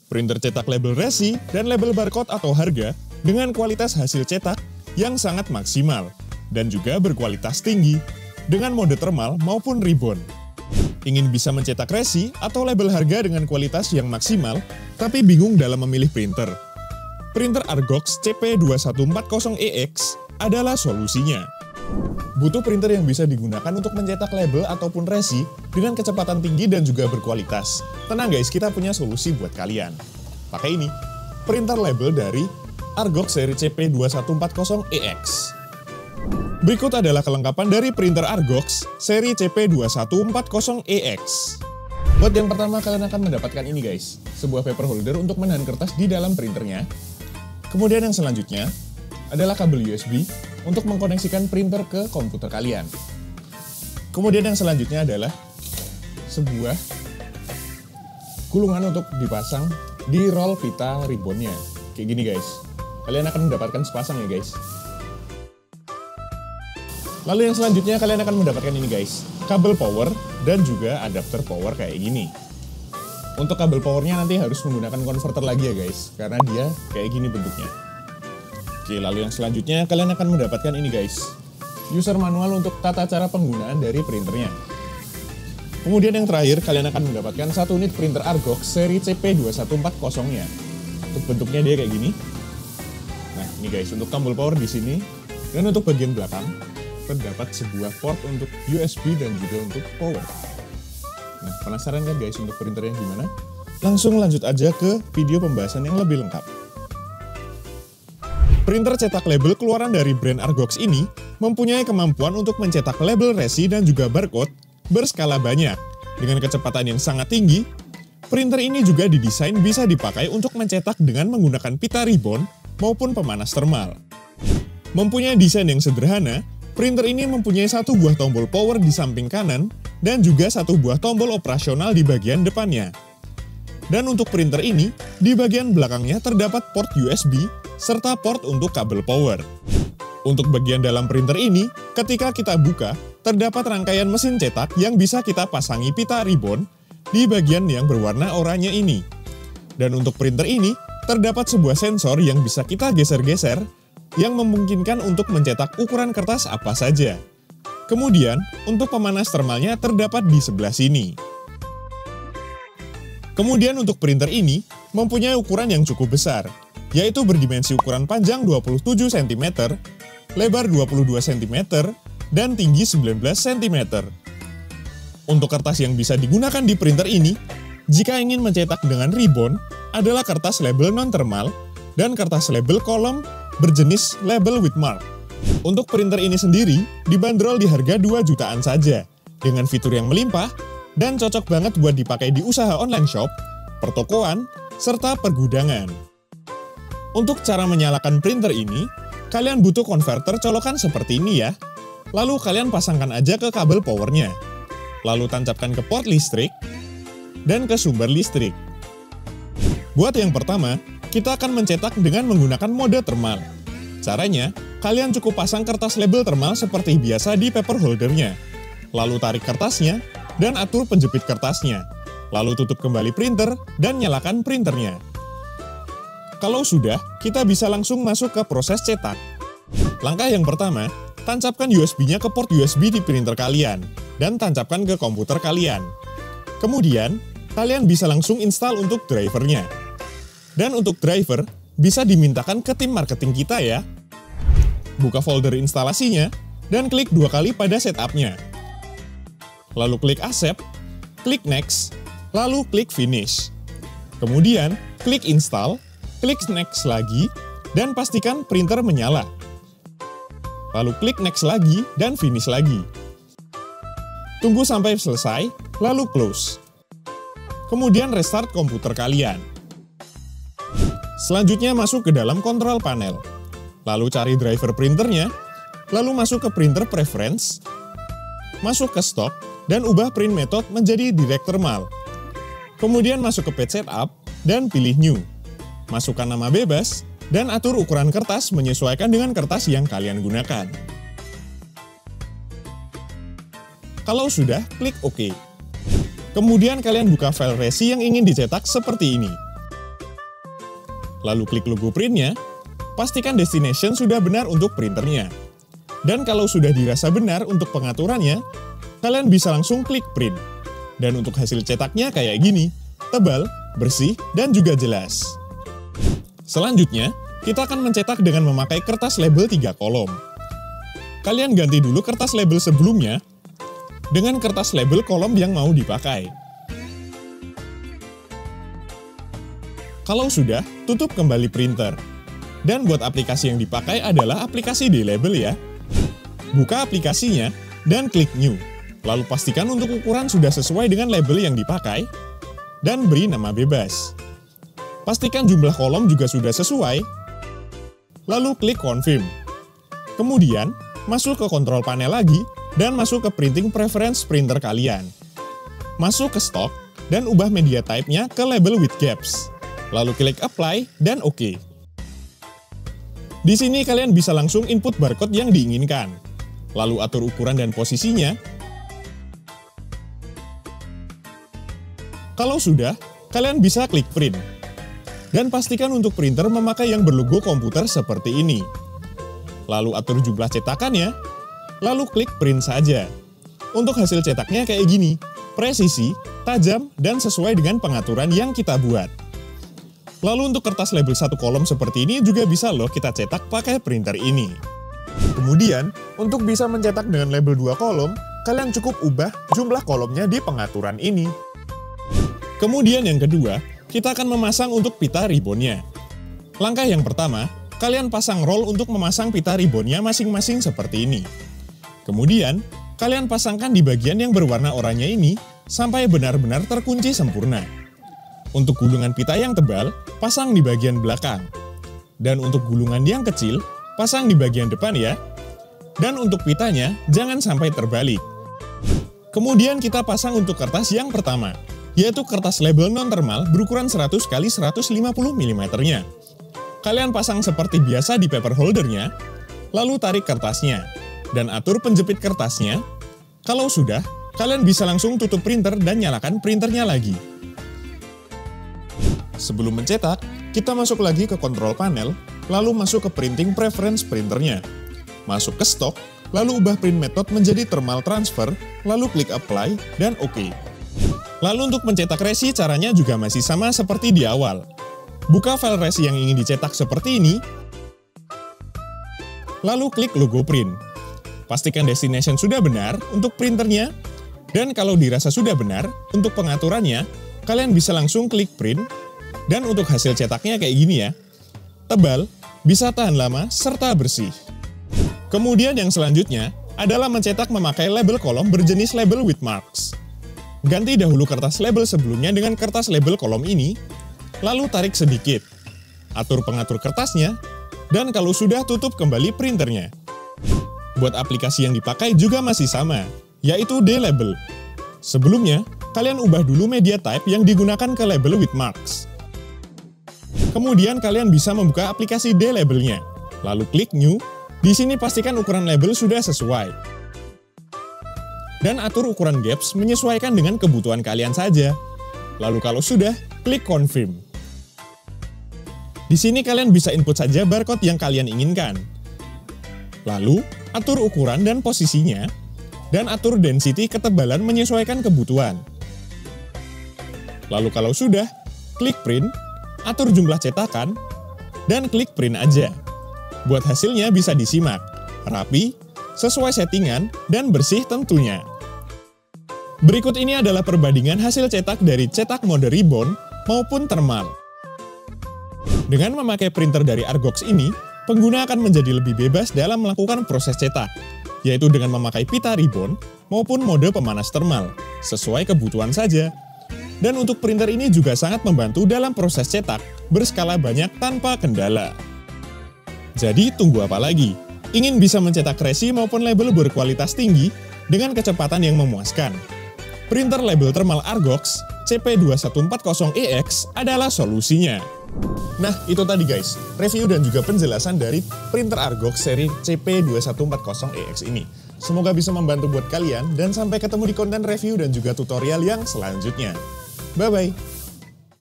Printer cetak label resi dan label barcode atau harga dengan kualitas hasil cetak yang sangat maksimal dan juga berkualitas tinggi dengan mode thermal maupun ribbon. Ingin bisa mencetak resi atau label harga dengan kualitas yang maksimal, tapi bingung dalam memilih printer? Printer Argox CP2140EX adalah solusinya. Butuh printer yang bisa digunakan untuk mencetak label ataupun resi dengan kecepatan tinggi dan juga berkualitas. Tenang guys, kita punya solusi buat kalian. Pakai ini, printer label dari Argox seri CP2140EX. Berikut adalah kelengkapan dari printer Argox seri CP2140EX. Buat yang pertama, kalian akan mendapatkan ini guys, sebuah paper holder untuk menahan kertas di dalam printernya. Kemudian yang selanjutnya adalah kabel USB untuk mengkoneksikan printer ke komputer kalian. Kemudian yang selanjutnya adalah sebuah gulungan untuk dipasang di roll pita ribbonnya. Kayak gini guys. Kalian akan mendapatkan sepasang ya guys. Lalu yang selanjutnya kalian akan mendapatkan ini guys, kabel power dan juga adapter power kayak gini. Untuk kabel powernya nanti harus menggunakan konverter lagi ya guys, karena dia kayak gini bentuknya. Oke, lalu yang selanjutnya kalian akan mendapatkan ini guys, user manual untuk tata cara penggunaan dari printernya. Kemudian yang terakhir kalian akan mendapatkan satu unit printer Argox seri CP2140-nya. Untuk bentuknya dia kayak gini. Nah, ini guys, untuk tombol power di sini dan untuk bagian belakang terdapat sebuah port untuk USB dan juga untuk power. Nah, penasaran kan guys untuk printernya gimana? Langsung lanjut aja ke video pembahasan yang lebih lengkap. Printer cetak label keluaran dari brand Argox ini mempunyai kemampuan untuk mencetak label resi dan juga barcode berskala banyak. Dengan kecepatan yang sangat tinggi, printer ini juga didesain bisa dipakai untuk mencetak dengan menggunakan pita ribbon maupun pemanas thermal. Mempunyai desain yang sederhana, printer ini mempunyai satu buah tombol power di samping kanan dan juga satu buah tombol operasional di bagian depannya. Dan untuk printer ini, di bagian belakangnya terdapat port USB serta port untuk kabel power. Untuk bagian dalam printer ini, ketika kita buka, terdapat rangkaian mesin cetak yang bisa kita pasangi pita ribbon di bagian yang berwarna oranye ini. Dan untuk printer ini, terdapat sebuah sensor yang bisa kita geser-geser yang memungkinkan untuk mencetak ukuran kertas apa saja. Kemudian, untuk pemanas thermalnya terdapat di sebelah sini. Kemudian untuk printer ini mempunyai ukuran yang cukup besar, yaitu berdimensi ukuran panjang 27 cm, lebar 22 cm, dan tinggi 19 cm. Untuk kertas yang bisa digunakan di printer ini, jika ingin mencetak dengan ribbon, adalah kertas label non-thermal dan kertas label kolom berjenis label with mark. Untuk printer ini sendiri, dibanderol di harga 2 jutaan saja, dengan fitur yang melimpah, dan cocok banget buat dipakai di usaha online shop, pertokoan, serta pergudangan. Untuk cara menyalakan printer ini, kalian butuh konverter colokan seperti ini ya. Lalu kalian pasangkan aja ke kabel powernya. Lalu tancapkan ke port listrik, dan ke sumber listrik. Buat yang pertama, kita akan mencetak dengan menggunakan mode thermal. Caranya, kalian cukup pasang kertas label thermal seperti biasa di paper holdernya. Lalu tarik kertasnya, dan atur penjepit kertasnya. Lalu tutup kembali printer, dan nyalakan printernya. Kalau sudah, kita bisa langsung masuk ke proses cetak. Langkah yang pertama, tancapkan USB-nya ke port USB di printer kalian, dan tancapkan ke komputer kalian. Kemudian, kalian bisa langsung install untuk drivernya. Dan untuk driver, bisa dimintakan ke tim marketing kita ya. Buka folder instalasinya, dan klik 2 kali pada setup-nya. Lalu klik accept, klik next, lalu klik finish. Kemudian, klik install, klik next lagi, dan pastikan printer menyala. Lalu klik next lagi, dan finish lagi. Tunggu sampai selesai, lalu close. Kemudian restart komputer kalian. Selanjutnya masuk ke dalam control panel. Lalu cari driver printernya, lalu masuk ke printer preference, masuk ke stock, dan ubah print method menjadi direct thermal. Kemudian masuk ke page setup, dan pilih new. Masukkan nama bebas, dan atur ukuran kertas menyesuaikan dengan kertas yang kalian gunakan. Kalau sudah, klik OK. Kemudian kalian buka file resi yang ingin dicetak seperti ini. Lalu klik logo printnya, pastikan destination sudah benar untuk printernya. Dan kalau sudah dirasa benar untuk pengaturannya, kalian bisa langsung klik print. Dan untuk hasil cetaknya kayak gini, tebal, bersih, dan juga jelas. Selanjutnya, kita akan mencetak dengan memakai kertas label 3 kolom. Kalian ganti dulu kertas label sebelumnya dengan kertas label kolom yang mau dipakai. Kalau sudah, tutup kembali printer. Dan buat aplikasi yang dipakai adalah aplikasi D-Label ya. Buka aplikasinya dan klik New. Lalu pastikan untuk ukuran sudah sesuai dengan label yang dipakai, dan beri nama bebas. Pastikan jumlah kolom juga sudah sesuai, lalu klik Confirm. Kemudian, masuk ke kontrol panel lagi, dan masuk ke printing preference printer kalian. Masuk ke stock, dan ubah media type-nya ke label with gaps. Lalu klik Apply, dan OK. Di sini kalian bisa langsung input barcode yang diinginkan. Lalu atur ukuran dan posisinya. Kalau sudah, kalian bisa klik print. Dan pastikan untuk printer memakai yang berlogo komputer seperti ini. Lalu atur jumlah cetakannya, lalu klik print saja. Untuk hasil cetaknya kayak gini, presisi, tajam, dan sesuai dengan pengaturan yang kita buat. Lalu untuk kertas label 1 kolom seperti ini juga bisa loh kita cetak pakai printer ini. Kemudian, untuk bisa mencetak dengan label 2 kolom, kalian cukup ubah jumlah kolomnya di pengaturan ini. Kemudian yang kedua, kita akan memasang untuk pita ribbonnya. Langkah yang pertama, kalian pasang roll untuk memasang pita ribbonnya masing-masing seperti ini. Kemudian, kalian pasangkan di bagian yang berwarna oranye ini sampai benar-benar terkunci sempurna. Untuk gulungan pita yang tebal, pasang di bagian belakang. Dan untuk gulungan yang kecil, pasang di bagian depan ya. Dan untuk pitanya, jangan sampai terbalik. Kemudian kita pasang untuk kertas yang pertama, yaitu kertas label non-thermal berukuran 100 x 150 mm-nya. Kalian pasang seperti biasa di paper holdernya, lalu tarik kertasnya, dan atur penjepit kertasnya. Kalau sudah, kalian bisa langsung tutup printer dan nyalakan printernya lagi. Sebelum mencetak, kita masuk lagi ke kontrol panel, lalu masuk ke printing preference printernya. Masuk ke stock, lalu ubah print method menjadi thermal transfer, lalu klik apply, dan OK. Lalu untuk mencetak resi caranya juga masih sama seperti di awal. Buka file resi yang ingin dicetak seperti ini, lalu klik logo print. Pastikan destination sudah benar untuk printernya, dan kalau dirasa sudah benar untuk pengaturannya, kalian bisa langsung klik print, dan untuk hasil cetaknya kayak gini ya. Tebal, bisa tahan lama, serta bersih. Kemudian yang selanjutnya adalah mencetak memakai label kolom berjenis label with marks. Ganti dahulu kertas label sebelumnya dengan kertas label kolom ini, lalu tarik sedikit. Atur pengatur kertasnya, dan kalau sudah tutup kembali printernya. Buat aplikasi yang dipakai juga masih sama, yaitu D-Label. Sebelumnya, kalian ubah dulu media type yang digunakan ke label with marks. Kemudian kalian bisa membuka aplikasi D-Labelnya, lalu klik New. Di sini pastikan ukuran label sudah sesuai. Dan atur ukuran gaps menyesuaikan dengan kebutuhan kalian saja. Lalu kalau sudah, klik Confirm. Di sini kalian bisa input saja barcode yang kalian inginkan. Lalu, atur ukuran dan posisinya, dan atur density ketebalan menyesuaikan kebutuhan. Lalu kalau sudah, klik Print, atur jumlah cetakan, dan klik Print aja. Buat hasilnya bisa disimak, rapi, sesuai settingan, dan bersih tentunya. Berikut ini adalah perbandingan hasil cetak dari cetak mode ribbon maupun thermal. Dengan memakai printer dari Argox ini, pengguna akan menjadi lebih bebas dalam melakukan proses cetak, yaitu dengan memakai pita ribbon maupun mode pemanas thermal, sesuai kebutuhan saja. Dan untuk printer ini juga sangat membantu dalam proses cetak berskala banyak tanpa kendala. Jadi tunggu apa lagi? Ingin bisa mencetak resi maupun label berkualitas tinggi dengan kecepatan yang memuaskan? Printer label thermal Argox CP2140EX adalah solusinya. Nah, itu tadi guys, review dan juga penjelasan dari printer Argox seri CP2140EX ini. Semoga bisa membantu buat kalian, dan sampai ketemu di konten review dan juga tutorial yang selanjutnya. Bye-bye!